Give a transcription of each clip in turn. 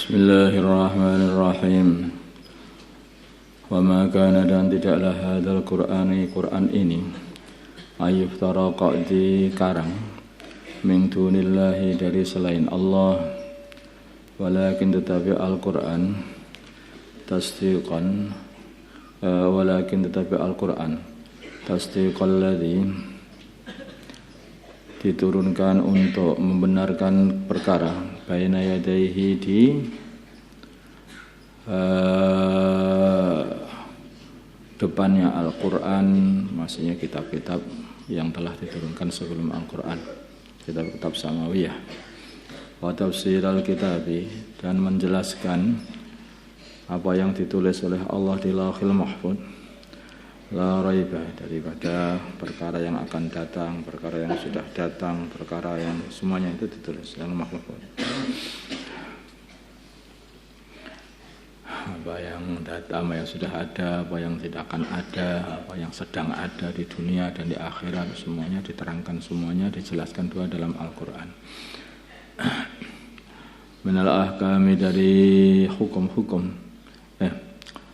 Bismillahirrahmanirrahim. Wa ma kana dan tidaklah hadzal Qur'an ini ayuftara dikarang min dunillahi dari selain Allah, walakin tetapi Al-Qur'an tasdiqan tasdiqal ladzi diturunkan untuk membenarkan perkara baina yadaihi di depannya Al-Quran, maksudnya kitab-kitab yang telah diturunkan sebelum Al-Quran, kitab-kitab samawiyah. Wa tafsir al-kitabi, dan menjelaskan apa yang ditulis oleh Allah di Lauhil Mahfuz, la raiba, daripada perkara yang akan datang, perkara yang sudah datang, perkara yang semuanya itu ditulis dalam Mahfuz. Apa yang datang, apa yang sudah ada, apa yang tidak akan ada, apa yang sedang ada di dunia dan di akhirat, semuanya diterangkan, semuanya dijelaskan dua dalam Al-Quran. Minal ahkami, dari hukum-hukum.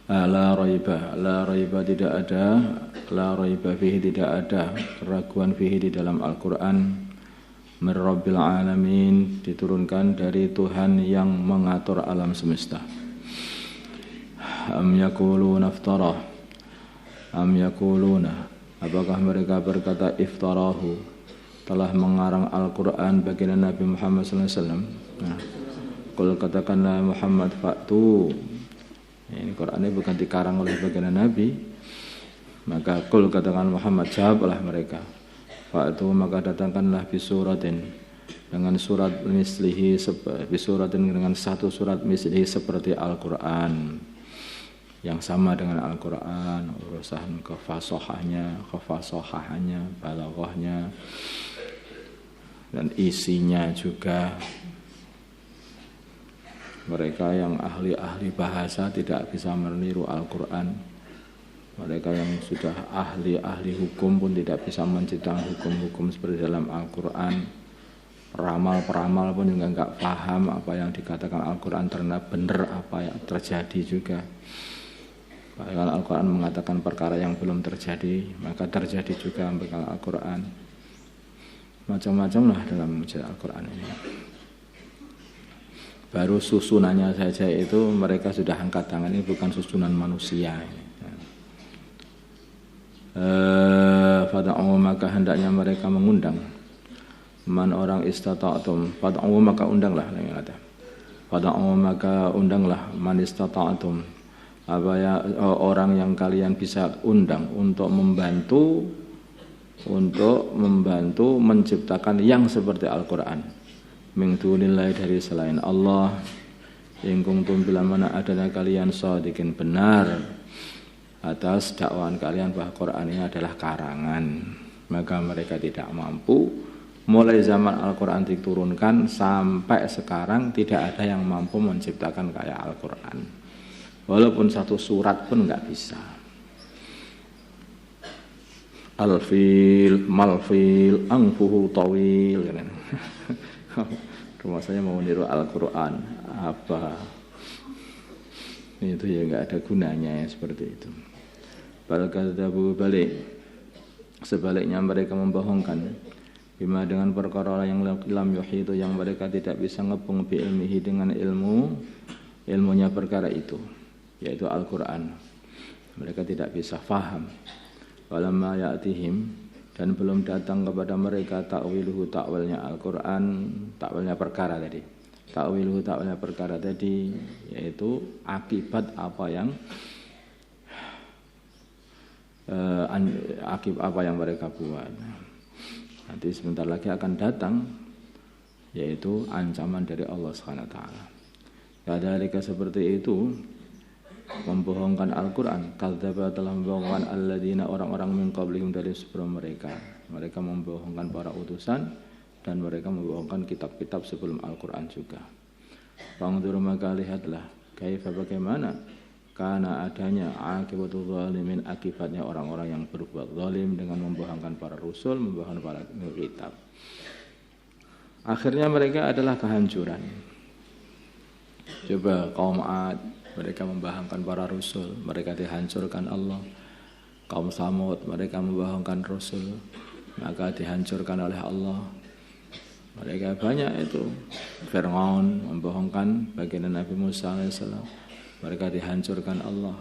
La raiba tidak ada, la raiba fihi tidak ada keraguan fihi di dalam Al-Quran. Mir Rabbil Alamin, diturunkan dari Tuhan yang mengatur alam semesta. Am yakuluna iftarah, am yakuluna, apakah mereka berkata iftarahu, telah mengarang Al-Quran baginda Nabi Muhammad SAW. Qul, katakanlah Muhammad, fa'tu, ini Qurannya bukan dikarang oleh baginda Nabi, maka qul, katakan Muhammad, jawablah mereka, fa'tu, maka datangkanlah bisuratin, dengan surat mislihi, bisuratin, dengan satu surat mislihi seperti Al-Quran, yang sama dengan Al-Quran, urusan kefasohahnya, balaghahnya, dan isinya juga. Mereka yang ahli-ahli bahasa tidak bisa meniru Al-Quran. Mereka yang sudah ahli-ahli hukum pun tidak bisa menciptakan hukum-hukum seperti dalam Al-Quran. Peramal-peramal pun juga enggak paham apa yang dikatakan Al-Quran karena benar apa yang terjadi juga. Kalau Al-Quran mengatakan perkara yang belum terjadi, maka terjadi juga dalam Al-Quran. Macam-macam lah dalam Al-Quran ini. Baru susunannya saja itu mereka sudah angkat tangan, ini bukan susunan manusia. Fad'u, maka hendaknya mereka mengundang man orang istata'atum, fad'u, maka undanglah, fad'u, maka undanglah man istata'atum, apa ya, orang yang kalian bisa undang untuk membantu menciptakan yang seperti Al-Quran. Min dunillahi, dari selain Allah. In kuntum, bila mana adanya kalian shadiqin, benar atas dakwaan kalian bahwa Quran ini adalah karangan. Maka mereka tidak mampu. Mulai zaman Al-Quran diturunkan sampai sekarang tidak ada yang mampu menciptakan kayak Al-Quran. Walaupun satu surat pun enggak bisa. Al-fil, malfil, angfuhu tawil. Rumah saya mau niru Al-Quran, apa itu ya, enggak ada gunanya ya, seperti itu. Balkadabu, balik, sebaliknya mereka membohongkan, bima, dengan perkara yang lam yuhitu, yang mereka tidak bisa ngepung bi ilmihi, dengan ilmunya perkara itu, yaitu Al-Quran. Mereka tidak bisa faham. Walamma ya'tihim, dan belum datang kepada mereka ta'wiluhu, ta'wilnya Al-Quran, ta'wilnya perkara tadi. Ta'wiluhu, ta'wilnya perkara tadi, yaitu akibat apa yang mereka buat. Nanti sebentar lagi akan datang, yaitu ancaman dari Allah SWT. Kadhalika, seperti itu, membohongkan Al-Quran. Kadzdzaba, telah membohongkan alladzina, orang-orang min qablihim, dari sebelum mereka. Mereka membohongkan para utusan, dan mereka membohongkan kitab-kitab sebelum Al-Quran juga. Fangdur, maka lihatlah, kaifa, bagaimana, karena adanya akibatul zalimin, akibatnya orang-orang yang berbuat zalim dengan membohongkan para rasul, membohongkan para kitab. Akhirnya mereka adalah kehancuran. Coba kaum Ad, mereka membohongkan para rasul, mereka dihancurkan Allah. Kaum Samud, mereka membohongkan rasul, maka dihancurkan oleh Allah. Mereka banyak itu. Fir'aun membohongkan baginda Nabi Musa alaihissalam, mereka dihancurkan Allah.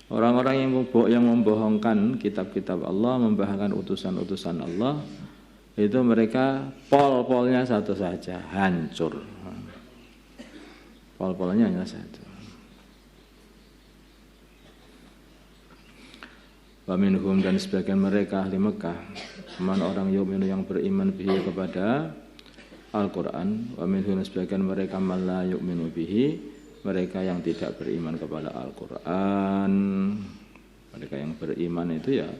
Orang-orang yang membohongkan kitab-kitab Allah, membohongkan utusan-utusan Allah, itu mereka pol-polnya satu saja, hancur. Pol-polnya hanya satu. Wa minhum, dan sebagian mereka ahli Mekah, man orang yu'minu yang beriman bihi kepada Al-Quran, wa minhum, sebagian mereka man la yu'minu bihi, mereka yang tidak beriman kepada Al-Quran. Mereka yang beriman itu ya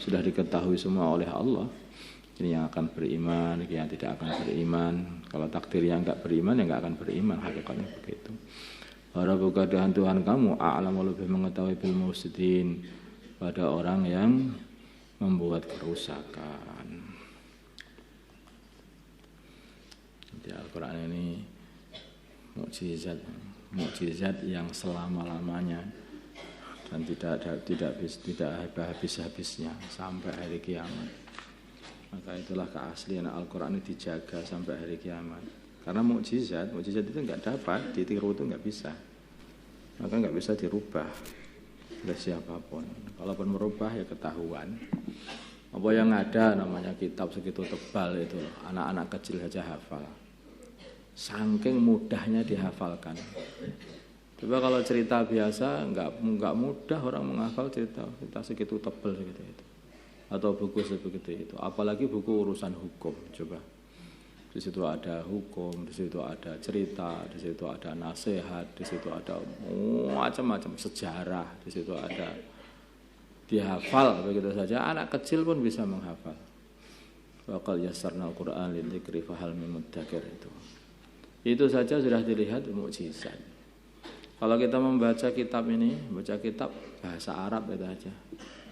sudah diketahui semua oleh Allah. Ini yang akan beriman, ini yang tidak akan beriman. Kalau takdir yang enggak beriman, ya enggak akan beriman. Hakikatnya begitu. Rabbuka, dan Tuhan kamu, a'lamu, lebih mengetahui bil mufsidin, pada orang yang membuat kerusakan. Di Al-Quran ini mukjizat yang selama-lamanya dan tidak habis-habisnya sampai hari kiamat. Maka itulah keaslian Al-Quran ini dijaga sampai hari kiamat. Karena mukjizat itu enggak dapat ditiru, itu enggak bisa. Maka enggak bisa dirubah oleh siapapun. Kalaupun merubah ya ketahuan. Apa yang ada namanya kitab segitu tebal itu, anak-anak kecil saja hafal. Saking mudahnya dihafalkan. Coba kalau cerita biasa enggak mudah orang menghafal cerita segitu tebal segitu itu. Atau buku sebegitu itu. Apalagi buku urusan hukum. Coba. Di situ ada hukum, di situ ada cerita, di situ ada nasihat, di situ ada macam-macam sejarah, di situ ada dihafal begitu saja. Anak kecil pun bisa menghafal. Wa qad yassarnal Qur'an lidzikri fahal min muddakir itu. Itu saja sudah dilihat mukjizat. Kalau kita membaca kitab ini, baca kitab bahasa Arab itu aja.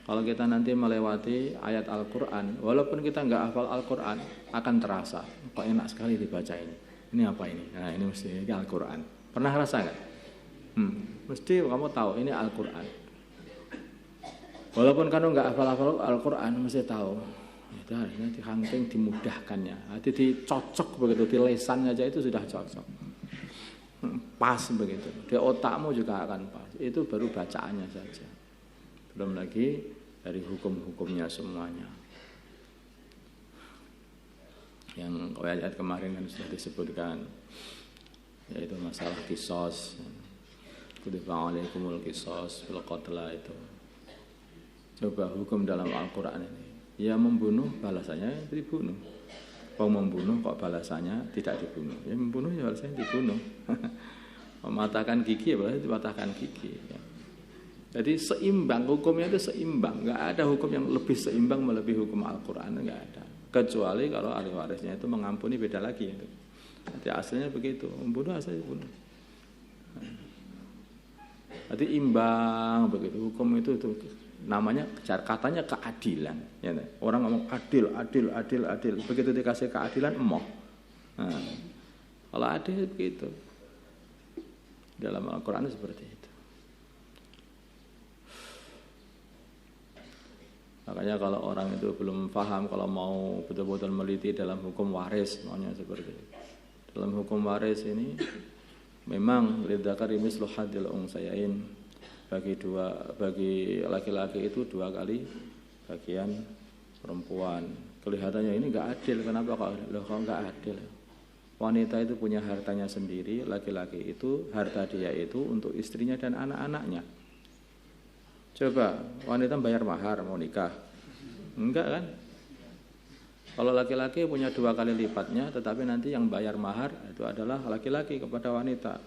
Kalau kita nanti melewati ayat Al-Quran, walaupun kita nggak hafal Al-Quran, akan terasa, kok enak sekali dibaca ini. Ini apa ini? Nah ini mesti ini Al-Quran. Pernah ngerasa nggak? Mesti kamu tahu ini Al-Quran. Walaupun kamu nggak hafal Al-Quran, mesti tahu. Itu nanti hangking dimudahkannya. Nanti dicocok begitu, di lesan aja itu sudah cocok. Pas begitu. Di otakmu juga akan pas. Itu baru bacaannya saja. Belum lagi dari hukum-hukumnya semuanya. Yang ayat kemarin kan sudah disebutkan, yaitu masalah qisas. Kutiba alaikumul qisas fil qatla itu. Coba hukum dalam Al-Quran ini. Ya membunuh balasannya dibunuh. Kalau membunuh kok balasannya tidak dibunuh. Ya membunuh ya balasannya dibunuh. Mematahkan gigi ya balasannya dipatahkan gigi. Ya. Jadi seimbang, hukumnya itu seimbang. Enggak ada hukum yang lebih seimbang melebihi hukum Al-Quran, enggak ada. Kecuali kalau ahli warisnya itu mengampuni, beda lagi itu. Jadi aslinya begitu, membunuh aslinya dibunuh. Jadi imbang begitu, hukum itu namanya katanya keadilan. Ya, orang ngomong adil. Begitu dikasih keadilan, emoh. Nah, kalau adil begitu. Dalam Al-Quran seperti itu. Makanya kalau orang itu belum paham, kalau mau betul-betul meliti dalam hukum waris, maunya seperti itu. Dalam hukum waris ini memang lidzakari mislu hadzil unsayain, bagi laki-laki itu 2 kali bagian perempuan. Kelihatannya ini enggak adil. Kenapa kok enggak adil? Wanita itu punya hartanya sendiri, laki-laki itu harta dia itu untuk istrinya dan anak-anaknya. Coba wanita bayar mahar mau nikah, enggak kan? Kalau laki-laki punya 2 kali lipatnya, tetapi nanti yang bayar mahar itu adalah laki-laki kepada wanita.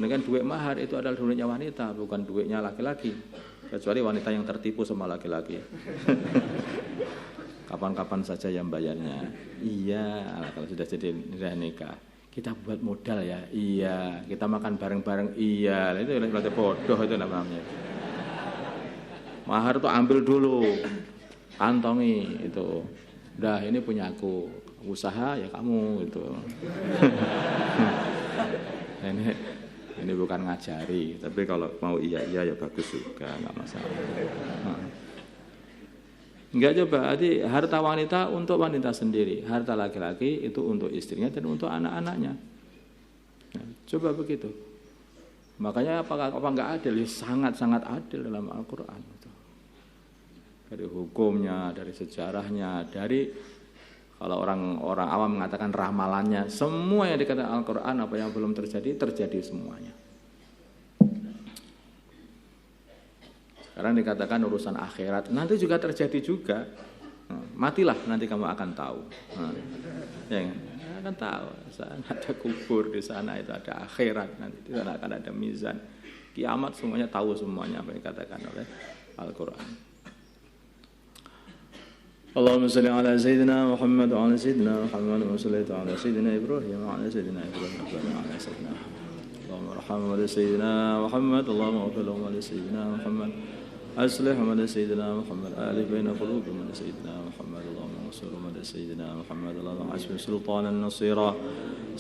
Ini kan duit mahar itu adalah duitnya wanita, bukan duitnya laki-laki. Kecuali wanita yang tertipu sama laki-laki. Kapan-kapan saja yang bayarnya. Iya, kalau sudah jadi nikah. Kita buat modal ya, iya. Kita makan bareng-bareng, iya. Itu berarti bodoh itu namanya. Mahar itu ambil dulu, kantongi itu. Udah ini punya aku, usaha ya kamu itu. ini bukan ngajari, tapi kalau mau iya ya bagus juga, nggak masalah. Enggak, coba, jadi harta wanita untuk wanita sendiri, harta laki-laki itu untuk istrinya dan untuk anak-anaknya. Nah, coba begitu. Makanya apa enggak adil? Ya, sangat-sangat adil dalam Al-Quran. Dari hukumnya, dari sejarahnya, dari kalau orang awam mengatakan ramalannya, semua yang dikatakan Al-Quran apa yang belum terjadi semuanya. Sekarang dikatakan urusan akhirat, nanti juga terjadi juga. Matilah nanti kamu akan tahu. Ya, akan tahu. Ada kubur di sana, itu ada akhirat, nanti di sana akan ada mizan. Kiamat semuanya tahu semuanya apa yang dikatakan oleh Al-Quran. Allahumma salli ala Sayyidina Muhammad wa ala Sayyidina Muhammad wa salli ala Sayyidina Ibrahim wa ala Sayyidina Ibrahim wa ala Sayyidina Allahumma arhamna wa Sayyidina Muhammad Allahumma ghfir wa ala Sayyidina Muhammad أصلح مدى سيدنا محمد آل بين قلوب مدى سيدنا محمد اللهم انصر مدى سيدنا محمد اللهم حسب سلطانا نصيرا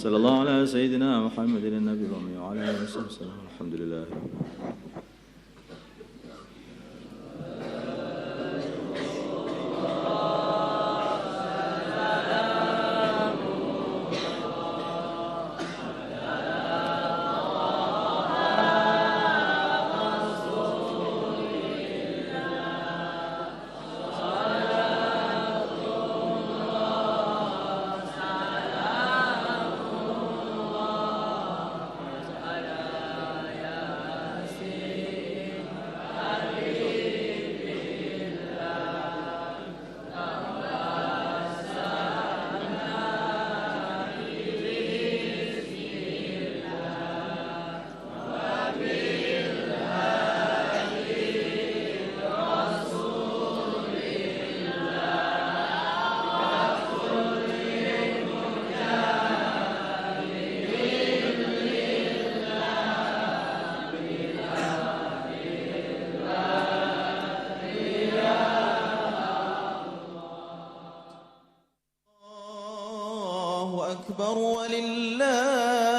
صلى الله على سيدنا محمد النبي الأمي وعلى آله وصحبه وسلم الحمد لله رب العالمين. أكبر ولله